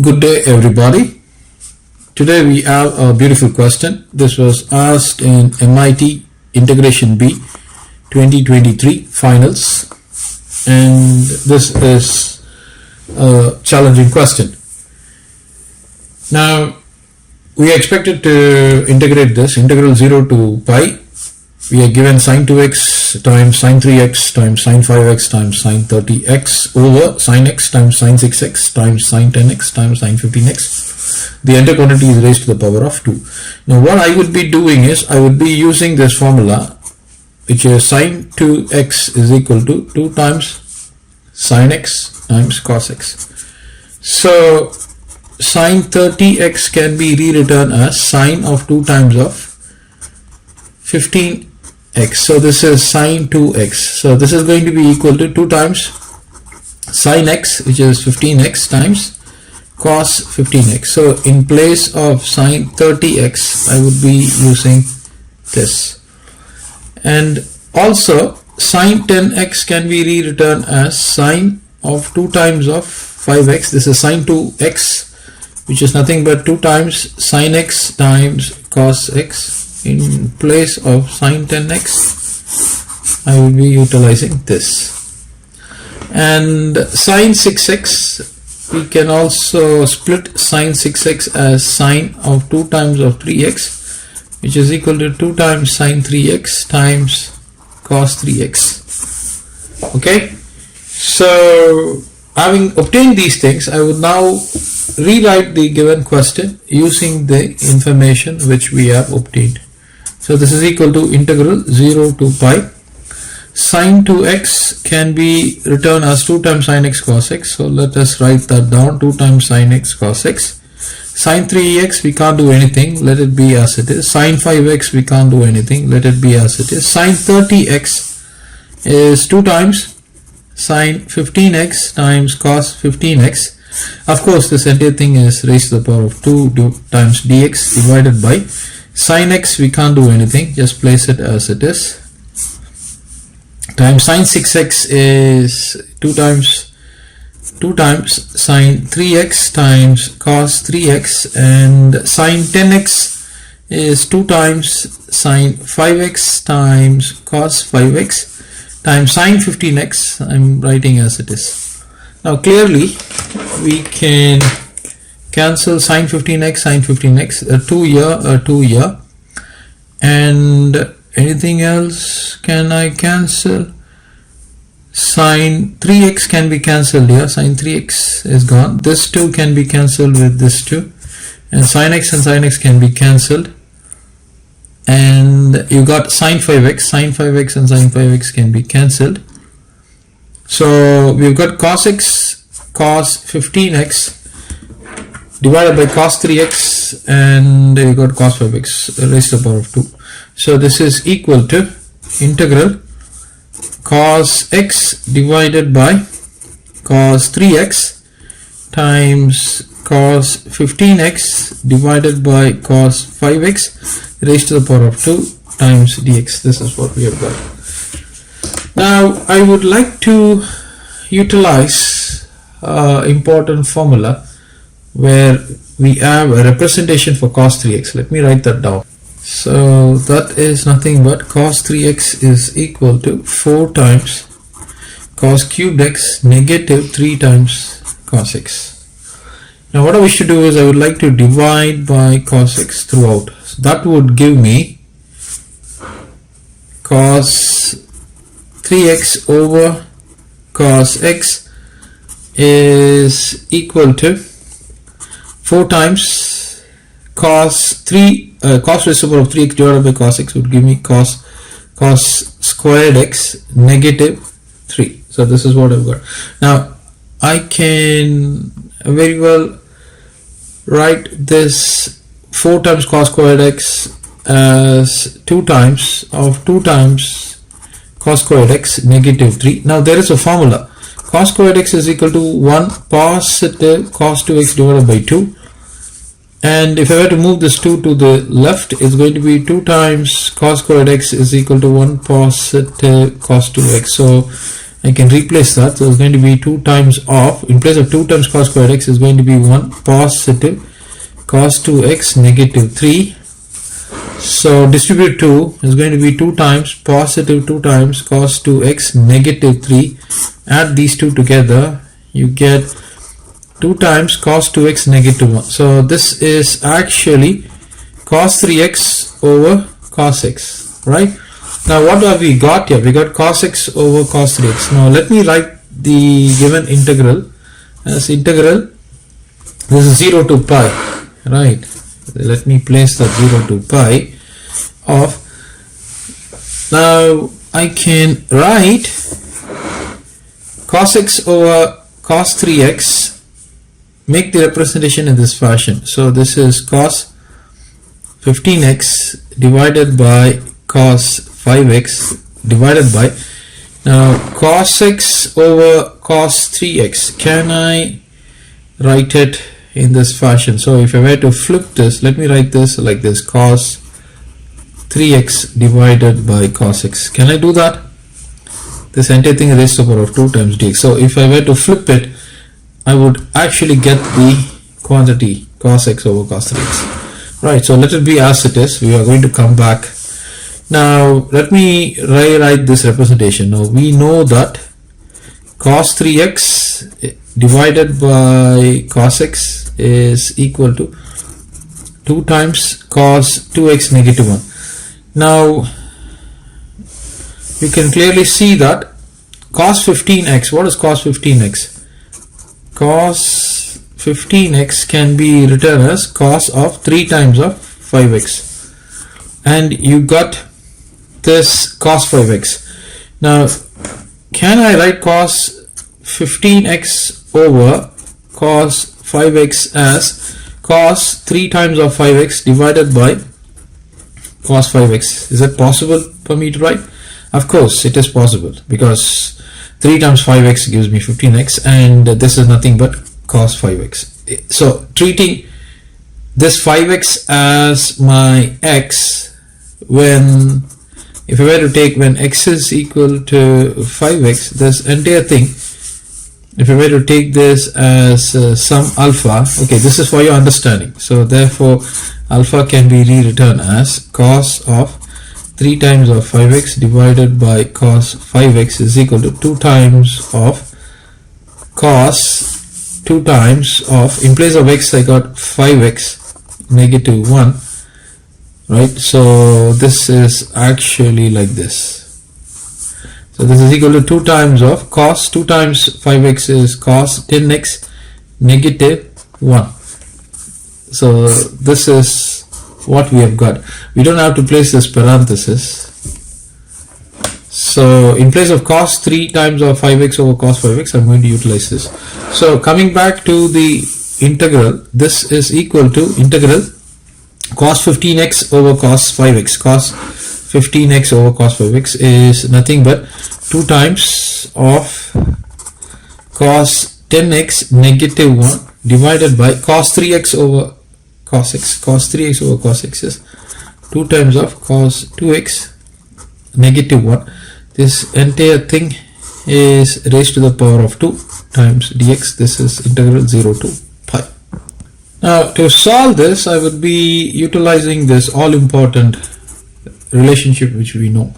Good day everybody. Today we have a beautiful question. This was asked in MIT Integration B 2023 finals, and this is a challenging question. Now we are expected to integrate this integral 0 to pi. We are given sine 2x times sine 3x times sine 5x times sine 30x over sine x times sine 6x times sine 10x times sine 15x. The entire quantity is raised to the power of 2. Now what I would be doing is I would be using this formula, which is sine 2x is equal to 2 times sine x times cos x. So sine 30x can be rewritten as sine of 2 times of 15x. So this is sine 2x. So this is going to be equal to 2 times sine x, which is 15x, times cos 15x. So in place of sine 30x, I would be using this. And also sine 10x can be rewritten as sine of 2 times of 5x. This is sine 2x, which is nothing but 2 times sine x times cos x. In place of sine 10x, I will be utilizing this. And sine 6x, we can also split sine 6x as sine of 2 times of 3x, which is equal to 2 times sine 3x times cos 3x. Okay, so having obtained these things, I would now rewrite the given question using the information which we have obtained. So this is equal to integral 0 to pi. Sine 2x can be written as 2 times sine x cos x. So let us write that down, 2 times sine x cos x. Sine 3x, we can't do anything, let it be as it is. Sine 5x, we can't do anything, let it be as it is. Sine 30x is 2 times sine 15x times cos 15x. Of course, this entire thing is raised to the power of 2 times dx divided by sine x. We can't do anything, just place it as it is, times sine 6x is 2 times sine 3x times cos 3x, and sine 10x is 2 times sine 5x times cos 5x times sine 15x. I'm writing as it is. Now clearly we can cancel sine 15x, a 2 here, and anything else can I cancel? Sine 3x can be cancelled here, sine 3x is gone. This 2 can be cancelled with this 2, and sine x can be cancelled, and you got sine 5x and sine 5x can be cancelled. So we've got cos x cos 15x divided by cos 3x, and you got cos 5x raised to the power of 2. So this is equal to integral cos x divided by cos 3x times cos 15x divided by cos 5x raised to the power of 2 times dx. This is what we have got. Now I would like to utilize important formula where we have a representation for cos 3x. Let me write that down. So that is nothing but cos 3x is equal to 4 times cos cubed x negative 3 times cos x. Now what I wish to do is I would like to divide by cos x throughout. So that would give me cos 3x over cos x is equal to 4 times cos raised to the power of 3x divided by cos x would give me cos squared x negative 3. So this is what I've got. Now I can very well write this 4 times cos squared x as 2 times of 2 times cos squared x negative 3. Now there is a formula. Cos squared x is equal to 1 positive cos 2x divided by 2. And if I were to move this 2 to the left, it's going to be 2 times cos squared x is equal to 1 positive cos 2x. So I can replace that. So it's going to be 2 times of, in place of 2 times cos squared x is going to be 1 positive cos 2x negative 3. So distribute 2 is going to be 2 times positive 2 times cos 2x negative 3. Add these two together, you get 2 times cos 2x negative 1. So this is actually cos 3x over cos x, right? Now what have we got here? We got cos x over cos 3x. Now let me write the given integral as integral, this is 0 to pi, right? Let me place that 0 to pi of, now I can write cos x over cos 3x, make the representation in this fashion. So this is cos 15x divided by cos 5x divided by, now cos x over cos 3x, can I write it in this fashion? So if I were to flip this, let me write this like this, cos 3x divided by cos x. Can I do that? This entire thing is raised to the power of 2 times dx. So if I were to flip it, I would actually get the quantity cos x over cos 3x. Right, so let it be as it is. We are going to come back. Now let me rewrite this representation. Now we know that cos 3x divided by cos x is equal to 2 times cos 2x negative 1. Now you can clearly see that cos 15x, what is cos 15x? Cos 15x can be written as cos of 3 times of 5x, and you got this cos 5x. Now can I write cos 15x over cos 5x as cos 3 times of 5x divided by cos 5x? Is it possible for me to write? Of course it is possible, because 3 times 5x gives me 15x, and this is nothing but cos 5x. So treating this 5x as my x, when if I were to take when x is equal to 5x, this entire thing, if I were to take this as some alpha, okay, this is for your understanding, so therefore alpha can be rewritten as cos of 3 times of 5x divided by cos 5x is equal to 2 times of cos 2 times of, in place of x I got 5x negative 1, right? So this is actually like this. So this is equal to 2 times of cos 2 times 5x is cos 10x negative 1. So this is what we have got. We don't have to place this parenthesis. So in place of cos 3 times of 5x over cos 5x, I'm going to utilize this. So coming back to the integral, this is equal to integral cos 15x over cos 5x. Cos 15x over cos 5x is nothing but 2 times of cos 10x negative 1 divided by cos 3x over cos x. Cos 3x over cos x is 2 times of cos 2x negative 1. This entire thing is raised to the power of 2 times dx. This is integral 0 to pi. Now to solve this, I would be utilizing this all important relationship which we know.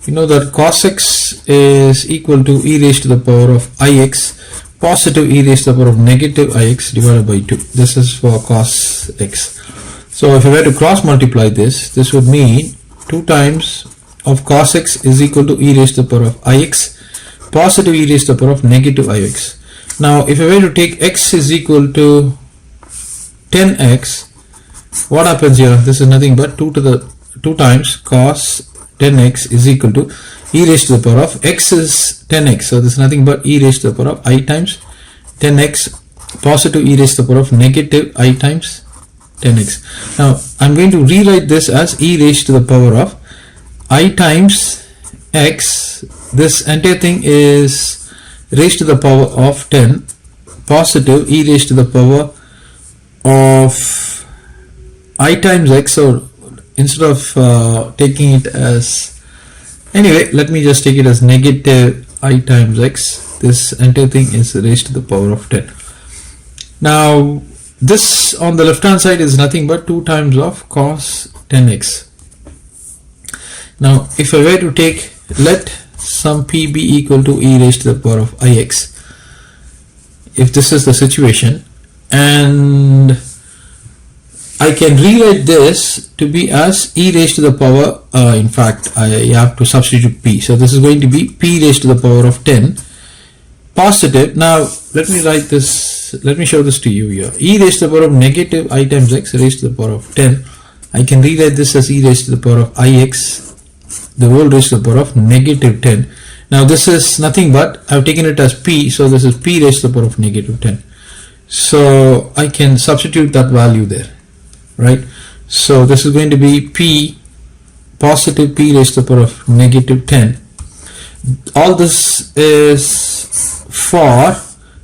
We know that cos x is equal to e raised to the power of ix positive e raised to the power of negative ix divided by 2. This is for cos x. So if I were to cross multiply this, this would mean 2 times of cos x is equal to e raised to the power of ix positive e raised to the power of negative ix. Now if I were to take x is equal to 10x, what happens here? This is nothing but 2 times cos 10x is equal to e raised to the power of x is 10x. So this is nothing but e raised to the power of I times 10x positive e raised to the power of negative I times 10x. Now I'm going to rewrite this as e raised to the power of I times x. This entire thing is raised to the power of 10 positive e raised to the power of I times x. So instead of taking it as, anyway, let me just take it as negative I times x. This entire thing is raised to the power of 10. Now this on the left hand side is nothing but 2 times of cos 10x. Now if I were to take, let some p be equal to e raised to the power of ix, if this is the situation, and I can rewrite this to be as e raised to the power, in fact I have to substitute p, so this is going to be p raised to the power of 10 positive. Now let me write this, let me show this to you here. E raised to the power of negative I times x raised to the power of 10, I can rewrite this as e raised to the power of ix the whole raised to the power of negative 10. Now this is nothing but, I have taken it as p, so this is p raised to the power of negative 10. So I can substitute that value there, right? So this is going to be p positive p raised to the power of negative 10. All this is for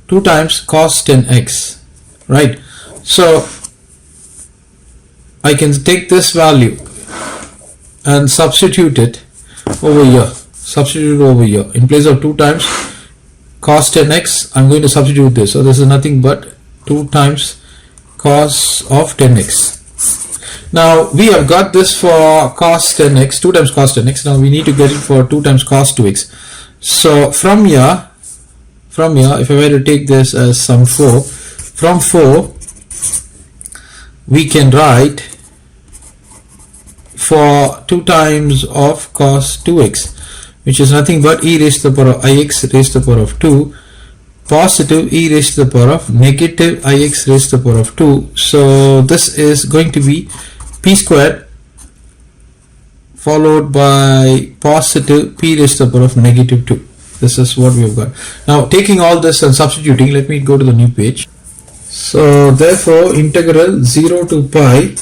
2 times cos 10x, right? So I can take this value and substitute it over here. Substitute over here. In place of 2 times cos 10x, I'm going to substitute this. So this is nothing but 2 times cos of 10x. Now we have got this for cos 10x, 2 times cos 10x. Now we need to get it for 2 times cos 2x. So from here, if I were to take this as sum 4, from 4 we can write for 2 times of cos 2x, which is nothing but e raised to the power of ix raised to the power of 2 positive e raised to the power of negative ix raised to the power of 2. So this is going to be p squared followed by positive p raised to the power of negative 2. This is what we have got. Now taking all this and substituting, let me go to the new page. So therefore integral 0 to pi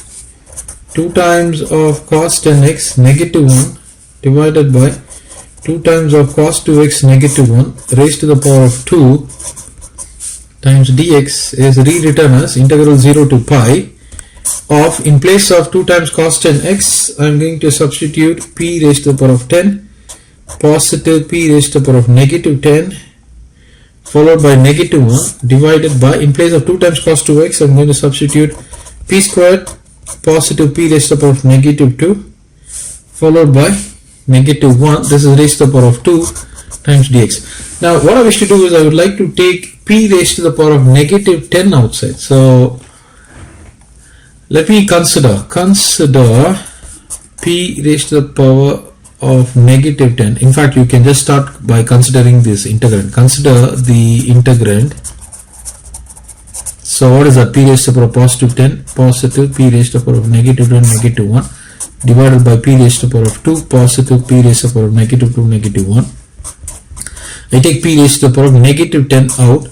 2 times of cos 10x negative 1 divided by 2 times of cos 2x negative 1 raised to the power of 2 times dx is rewritten as integral 0 to pi of, in place of 2 times cos 10x, I am going to substitute p raised to the power of 10 positive p raised to the power of negative 10 followed by negative 1 divided by, in place of 2 times cos 2x, I am going to substitute p squared positive p raised to the power of negative 2 followed by negative 1. This is raised to the power of 2 times dx. Now what I wish to do is I would like to take p raised to the power of negative 10 outside. So let me consider p raised to the power of negative 10. In fact, you can just start by considering this integrand. Consider the integrand. So what is that? P raised to the power of positive 10 positive p raised to the power of negative 10 negative 1 divided by p raised to the power of 2 positive p raised to the power of negative 2 negative 1. I take p raised to the power of negative 10 out.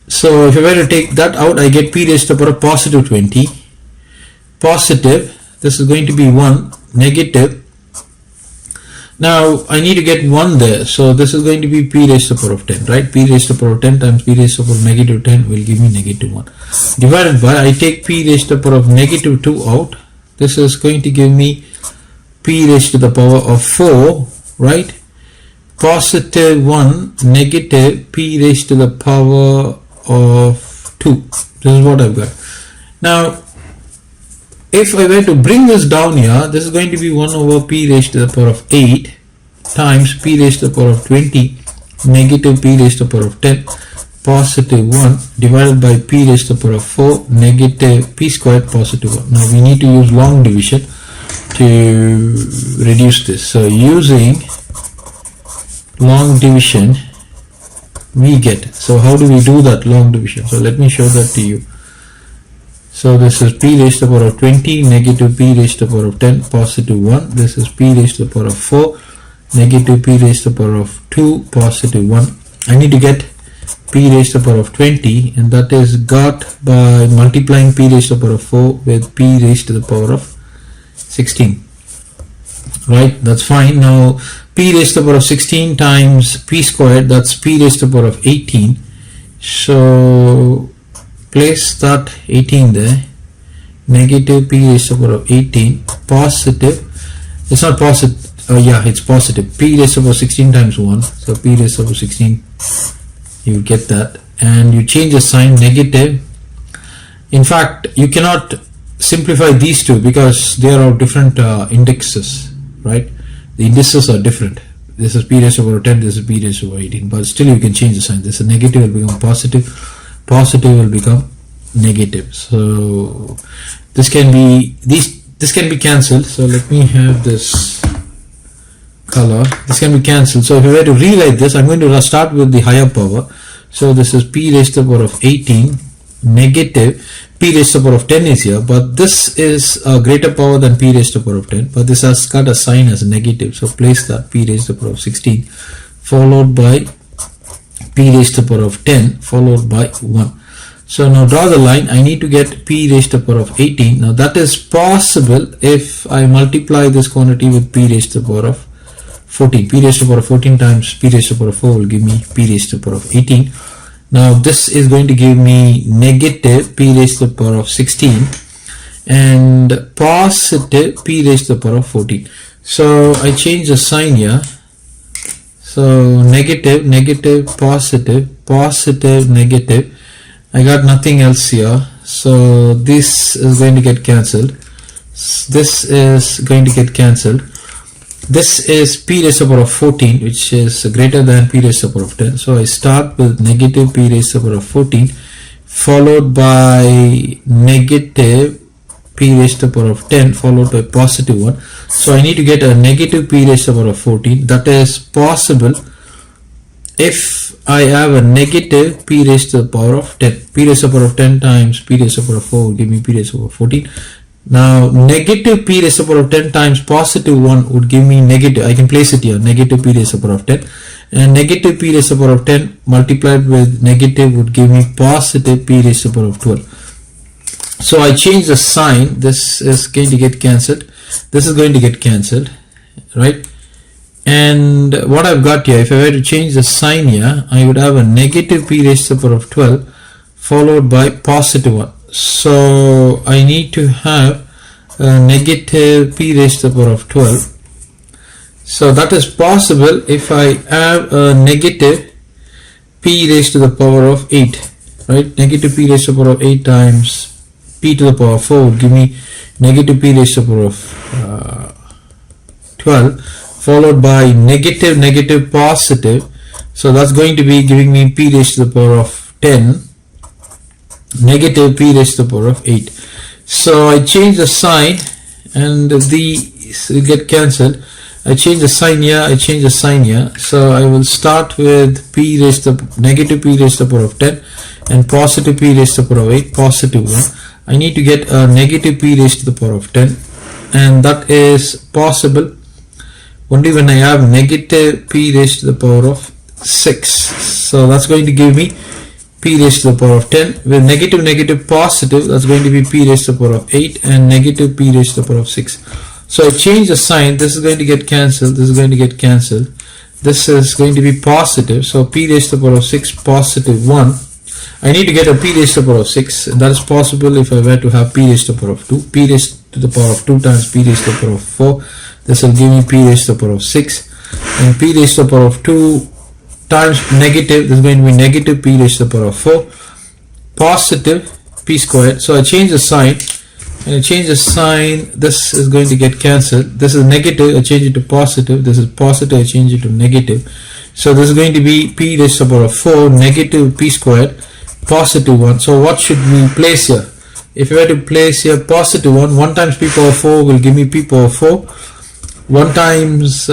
So if I were to take that out, I get p raised to the power of positive 20 positive, this is going to be 1 negative. Now I need to get 1 there, so this is going to be p raised to the power of 10, right? P raised to the power of 10 times p raised to the power of negative 10 will give me negative 1 divided by, I take p raised to the power of negative 2 out. This is going to give me p raised to the power of 4, right? Positive 1 negative p raised to the power of 2. This is what I've got. Now if I were to bring this down here, this is going to be 1 over p raised to the power of 8 times p raised to the power of 20 negative p raised to the power of 10 positive 1 divided by p raised to the power of 4 negative p squared positive 1. Now we need to use long division to reduce this. So using long division we get, so how do we do that long division? So let me show that to you. So this is p raised to the power of 20 negative p raised to the power of 10 positive 1. This is p raised to the power of 4 negative p raised to the power of 2 positive 1. I need to get p raised to the power of 20, and that is got by multiplying p raised to the power of 4 with p raised to the power of 16. Right, that's fine. Now p raised to the power of 16 times p squared, that's p raised to the power of 18. So place that 18 there, negative p raised to the power of 18 positive, it's not positive, oh yeah, it's positive. P raised to the power 16 times 1. So P raised to the power 16, you get that. And you change the sign, negative. In fact, you cannot simplify these two because they are of different indexes, right? The indices are different. This is P raised to the power 10, this is P raised to the power 18. But still you can change the sign. This is negative will become positive. Positive will become negative. So this can be this can be cancelled. So let me have this color. This can be cancelled. So if I were to rewrite this, I'm going to start with the higher power. So this is P raised to the power of 18 negative P raised to the power of 10 is here, but this is a greater power than P raised to the power of 10, but this has got a sign as a negative. So place that P raised to the power of 16 followed by P raised to the power of 10 followed by 1. So now draw the line. I need to get P raised to the power of 18. Now that is possible if I multiply this quantity with P raised to the power of 14. P raised to the power of 14 times P raised to the power of 4 will give me P raised to the power of 18. Now this is going to give me negative P raised to the power of 16 and positive P raised to the power of 14. So I change the sign here. So negative, negative, positive, positive, negative. I got nothing else here. So this is going to get cancelled. This is going to get cancelled. This is P raised to the power of 14, which is greater than P raised to the power of 10. So I start with negative P raised to the power of 14 followed by negative P raised to the power of 10 followed by positive 1. So I need to get a negative P raised to the power of 14. That is possible if I have a negative P raised to the power of 10. P raised to the power of 10 times P raised to the power of 4 will give me P raised to the power of 14. Now negative P raised to the power of 10 times positive 1 would give me negative. I can place it here, negative P raised to the power of 10, and negative P raised to the power of 10 multiplied with negative would give me positive P raised to the power of 12. So I change the sign. This is going to get cancelled. This is going to get cancelled, right? And what I've got here, if I were to change the sign here, I would have a negative P raised to the power of 12 followed by positive 1. So I need to have a negative P raised to the power of 12. So that is possible if I have a negative P raised to the power of 8, right? Negative P raised to the power of 8 times P to the power of 4 will give me negative P raised to the power of 12 followed by negative, negative, positive. So that's going to be giving me P raised to the power of 10 negative P raised to the power of 8. So I change the sign and these get cancelled. I change the sign here, I change the sign here. So I will start with P raised to negative P raised to the power of 10 and positive P raised to the power of 8, positive 1. I need to get a negative P raised to the power of 10, and that is possible only when I have negative P raised to the power of 6. So that's going to give me P raised to the power of 10 with negative, negative, positive. That's going to be P raised to the power of 8 and negative P raised to the power of 6. So I change the sign. This is going to get cancelled. This is going to get cancelled. This is going to be positive. So P raised to the power of 6 positive 1. I need to get a P raised to the power of 6. And that is possible if I were to have P raised to the power of 2. P raised to the power of 2 times P raised to the power of 4. This will give me P raised to the power of 6. And P raised to the power of 2 times negative, this is going to be negative P raised to the power of 4 positive P squared. So I change the sign, and I change the sign. This is going to get cancelled. This is negative, I change it to positive. This is positive, I change it to negative. So this is going to be P raised to the power of 4 negative P squared positive 1. So what should we place here? If we were to place here positive 1 times P power 4 will give me P power 4. 1 times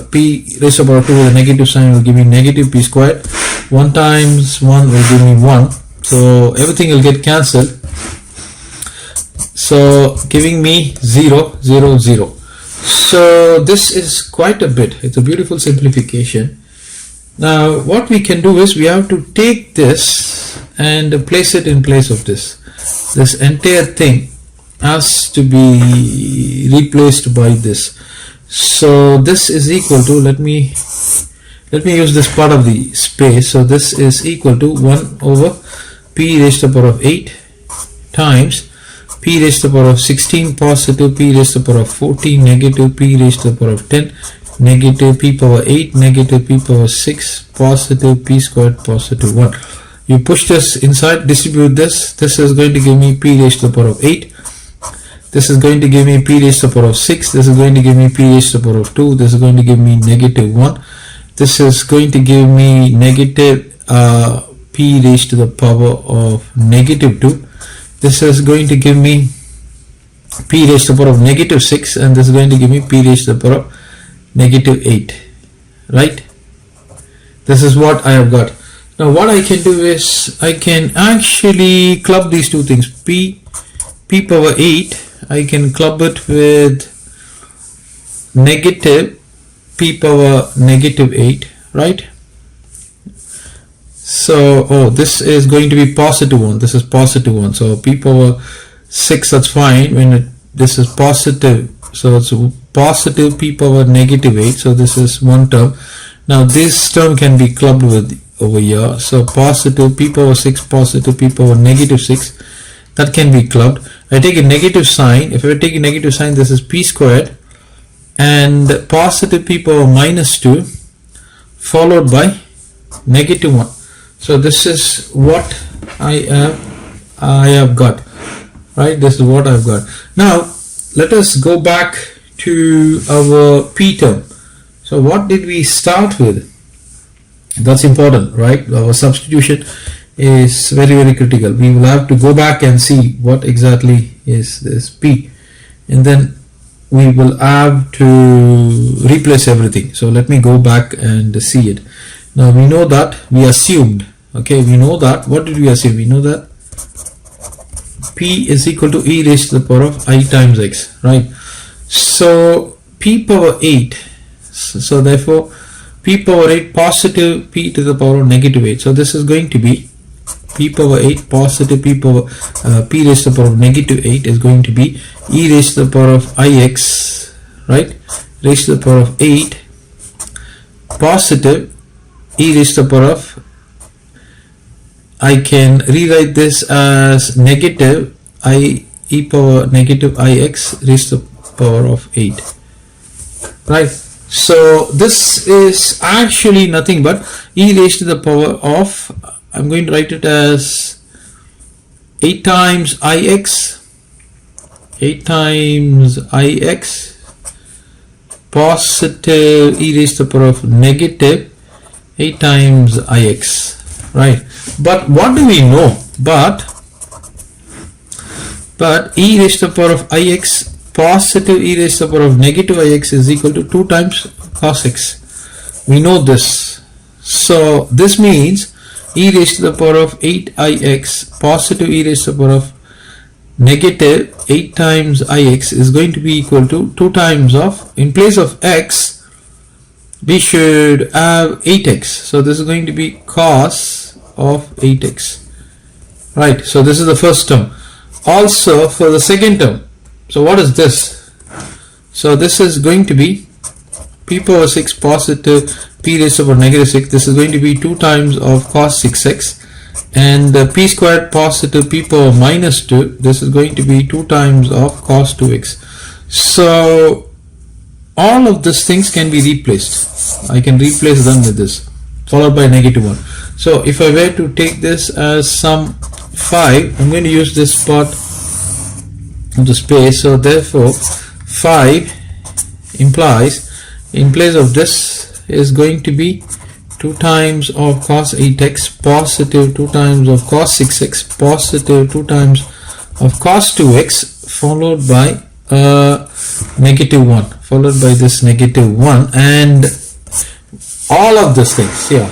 P raised to the power of 2 with a negative sign will give me negative P squared. 1 times 1 will give me 1. So everything will get cancelled. So giving me 0, 0, 0. So this is quite a bit. It's a beautiful simplification. Now what we can do is we have to take this and place it in place of this. This entire thing has to be replaced by this. So this is equal to, let me use this part of the space. So this is equal to 1 over P raised to the power of 8 times p raised to the power of 16 positive, p raised to the power of 14 negative, p raised to the power of 10 negative, p power 8 negative, p power 6 positive, p squared positive 1. You push this inside, distribute this. This is going to give me p raised to the power of 8. This is going to give me p raised to the power of 6. This is going to give me p raised to the power of 2. This is going to give me negative 1. This is going to give me negative p raised to the power of negative 2. This is going to give me p raised to the power of negative 6, and this is going to give me p raised to the power of negative 8. Right? This is what I have got. Now what I can do is I can actually club these two things. P power 8, I can club it with negative p power negative 8, right? So this is going to be positive 1, this is positive 1, so p power 6, that's fine. When this is positive, so it's positive p power negative 8, so this is one term. Now this term can be clubbed with over here, so positive p power 6 positive p power negative 6, that can be clubbed. I take a negative sign. If I take a negative sign, this is p squared and positive p power minus 2 followed by negative 1. So this is what I have got, right? This is what I've got. Now let us go back to our p term. So what did we start with? That's important, right? Our substitution is very critical. We will have to go back and see what exactly is this p, and then we will have to replace everything. So let me go back and see it. Now we know that we assumed, okay, we know that, what did we assume? We know that p is equal to e raised to the power of I times x, right? So p power 8, so therefore p power 8 positive p to the power of negative 8, so this is going to be p power 8 positive p power p raised to the power of negative 8 is going to be e raised to the power of ix, right, raised to the power of 8 positive e raised to the power of, I can rewrite this as negative I e power negative ix raised to the power of 8, right? So this is actually nothing but e raised to the power of, I'm going to write it as 8 times ix positive e raised to the power of negative 8 times ix, right? But what do we know? But e raised to the power of ix positive e raised to the power of negative ix is equal to 2 times cos x. We know this. So this means e raised to the power of 8ix positive e raised to the power of negative 8 times ix is going to be equal to 2 times of, in place of x we should have 8x, so this is going to be cos of 8x, right? So this is the first term. Also for the second term, so what is this? So this is going to be p power 6 positive p raised to the power negative 6, this is going to be 2 times of cos 6x, and p squared positive p power minus 2, this is going to be 2 times of cos 2x. So all of these things can be replaced. I can replace them with this followed by negative 1. So if I were to take this as sum 5, I'm going to use this part of the space, so therefore 5 implies, in place of this is going to be 2 times of cos 8x positive 2 times of cos 6x positive 2 times of cos 2x followed by negative 1, followed by this negative 1, and all of these things, yeah,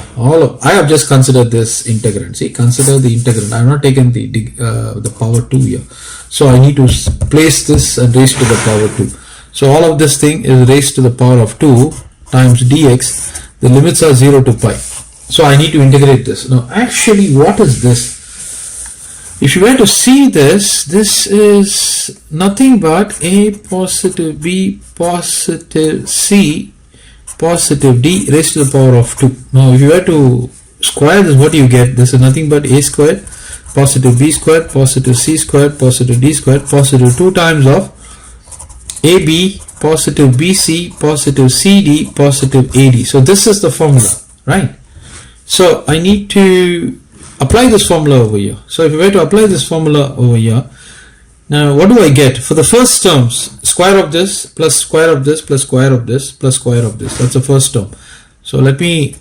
I have just considered this integrand. See, consider the integrand. I have not taken the power 2 here, so I need to place this and raise to the power 2. So all of this thing is raised to the power of 2 times dx. The limits are 0 to pi. So I need to integrate this. Now actually what is this? If you were to see this, this is nothing but a positive b positive c positive d raised to the power of 2. Now if you were to square this, what you get? This is nothing but a squared positive b squared, positive c squared, positive d squared, positive 2 times of ab, positive bc, positive cd, positive ad. So this is the formula, right? So I need to apply this formula over here. So if I were to apply this formula over here, now what do I get? For the first terms, square of this plus square of this plus square of this plus square of this. That's the first term. So let me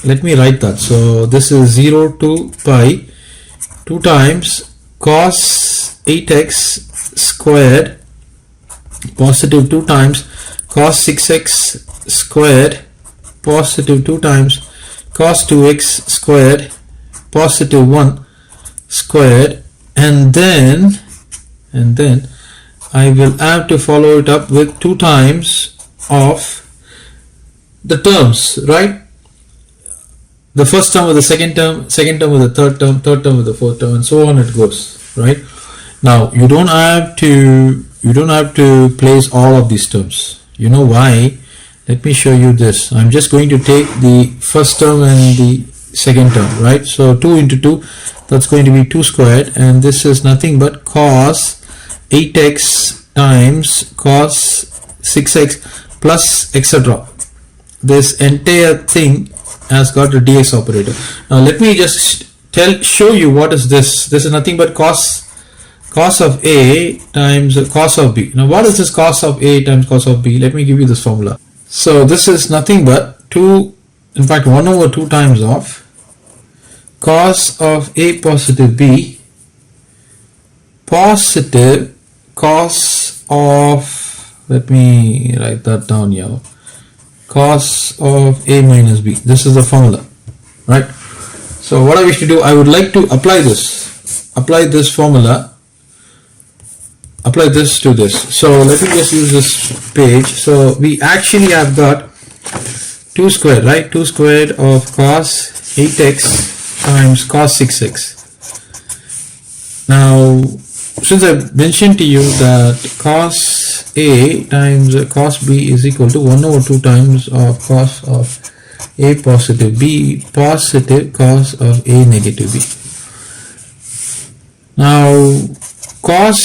write that. So this is 0 to pi 2 times cos 8x squared positive 2 times cos 6x squared positive 2 times cos 2x squared positive 1 squared, and then I will have to follow it up with 2 times of the terms, right? The first term with the second term with the third term with the fourth term, and so on it goes, right? Now you don't have to place all of these terms. You know why? Let me show you this. I'm just going to take the first term and the second term, right? So 2 into 2, that's going to be 2 squared, and this is nothing but cos 8x times cos 6x plus etc. This entire thing has got a dx operator. Now let me just show you what is this. This is nothing but cos of a times cos of b. Now what is this cos of a times cos of b? Let me give you this formula. So this is nothing but 2, in fact 1 over 2 times of cos of a positive b positive cos of, let me write that down here, cos of a minus b. This is the formula, right? So what I wish to do, I would like to apply this formula, apply this to this. So let me just use this page. So we actually have got 2 squared, right? 2 squared of cos 8x times cos 6x. Now since I mentioned to you that cos a times cos b is equal to 1 over 2 times of cos of a positive b positive cos of a negative b. Now cos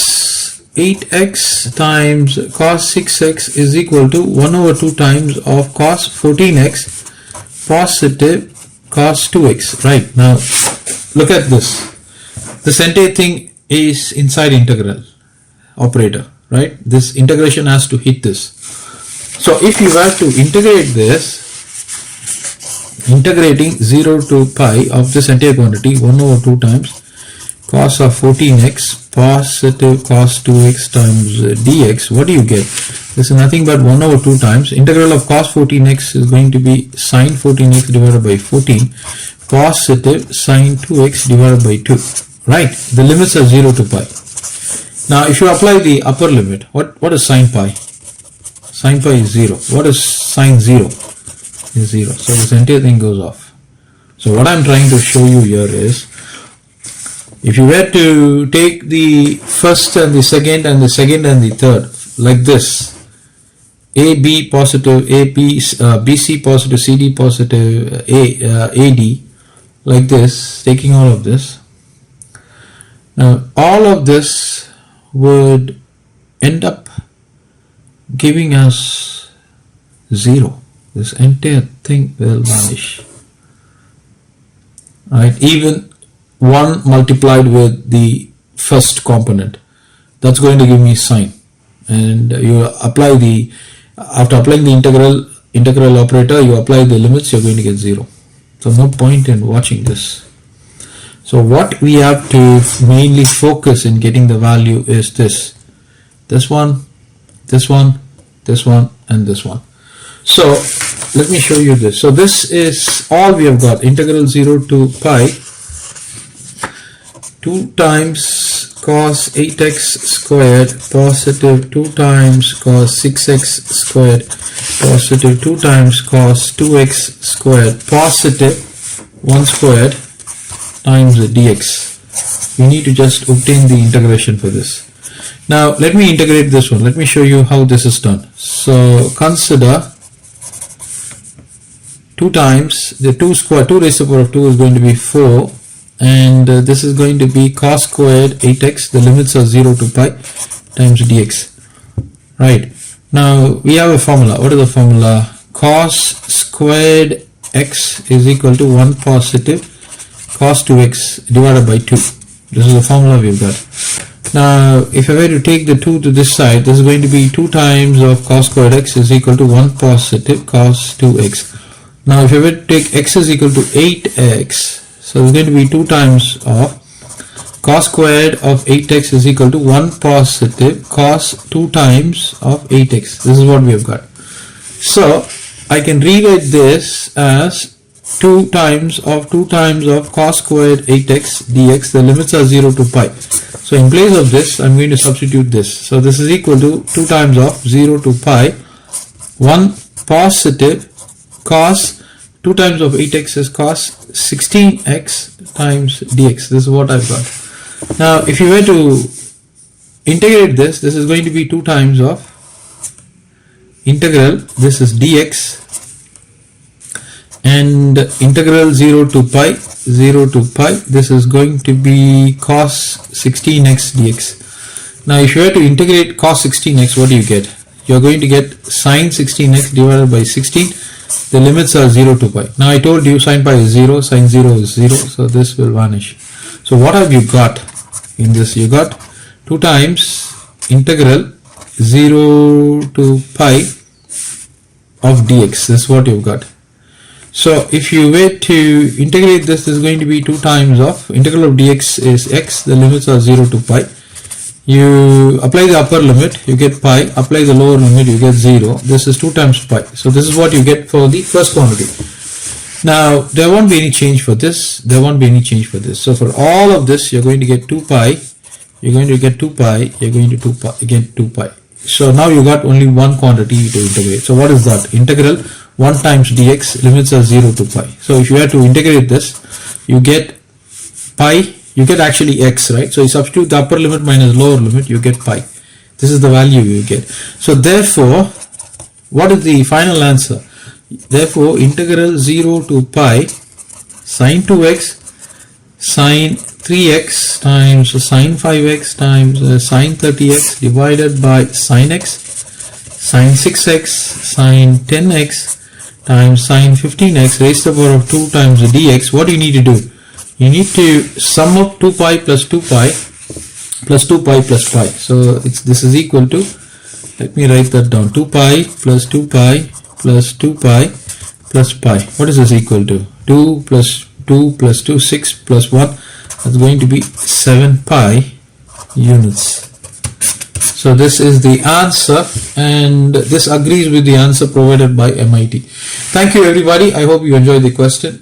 8x times cos 6x is equal to 1 over 2 times of cos 14x positive cos 2x. Right, now look at this. This entire thing is inside integral operator, right? This integration has to hit this. So if you were to integrate this, integrating 0 to pi of this entire quantity, 1 over 2 times cos of 14x positive cos 2x times dx, what do you get? This is nothing but 1 over 2 times integral of cos 14x is going to be sine 14x divided by 14 positive sine 2x divided by 2. Right, the limits are 0 to pi. Now if you apply the upper limit, what is sine pi? Sine pi is 0. What is sine 0? Is 0. So this entire thing goes off. So what I'm trying to show you here is, if you were to take the first and the second and the second and the third like this, AB positive, AP, BC positive, CD positive, AD, like this, taking all of this. Now all of this would end up giving us 0. This entire thing will vanish. Right? Even 1 multiplied with the first component, that's going to give me sine. And you apply the, after applying the integral operator, you apply the limits, you're going to get 0. So no point in watching this. So what we have to mainly focus in getting the value is this one, this one, this one, and this one. So let me show you this. So this is all we have got. Integral 0 to pi 2 times cos 8x squared positive 2 times cos 6x squared positive 2 times cos 2x squared positive 1 squared times the dx. We need to just obtain the integration for this. Now let me integrate this one. Let me show you how this is done. So consider 2 times the 2 square, 2 raised to the power of 2 is going to be 4 and this is going to be cos squared 8x, the limits are 0 to pi, times dx. Right, now we have a formula. What is the formula? Cos squared x is equal to 1 positive cos 2x divided by 2. This is the formula we've got. Now if I were to take the 2 to this side, this is going to be 2 times of cos squared x is equal to 1 positive cos 2x. Now if I were to take x is equal to 8x, so it's going to be 2 times of cos squared of 8x is equal to 1 positive cos 2 times of 8x. This is what we have got. So I can rewrite this as 2 times of cos squared 8x dx. The limits are 0 to pi. So in place of this, I'm going to substitute this. So this is equal to 2 times of 0 to pi, 1 positive cos 2 times of 8x is cos 16x times dx. This is what I've got. Now if you were to integrate this, this is going to be 2 times of integral, this is dx, and integral 0 to pi, this is going to be cos 16x dx. Now if you were to integrate cos 16x, what do you get? You're going to get sine 16x divided by 16. The limits are 0 to pi. Now I told you sine pi is 0, sine 0 is 0, so this will vanish. So what have you got in this? You got 2 times integral 0 to pi of dx. This is what you've got. So if you were to integrate this, this is going to be 2 times of integral of dx is x, the limits are 0 to pi. You apply the upper limit, you get pi, apply the lower limit, you get 0. This is 2 times pi. So this is what you get for the first quantity. Now there won't be any change for this, there won't be any change for this. So for all of this, you're going to get 2 pi, you're going to get 2 pi, you're going to get 2 pi. So now you got only one quantity to integrate. So what is that? Integral 1 times dx, limits are 0 to pi. So if you have to integrate this, you get pi, you get actually x, right? So you substitute the upper limit minus lower limit, you get pi. This is the value you get. So therefore, what is the final answer? Therefore, integral 0 to pi sine 2x sine 3x times sine 5x times sine 30x divided by sine x sine 6x sine 10x times sine 15x raised to the power of 2 times the dx. What do you need to do? You need to sum up 2 pi plus 2 pi plus 2 pi plus pi. So this is equal to, let me write that down, 2 pi plus 2 pi plus 2 pi plus pi. What is this equal to? 2 plus 2 plus 2, 6 plus 1. That's going to be 7 pi units. So this is the answer, and this agrees with the answer provided by MIT. Thank you everybody. I hope you enjoyed the question.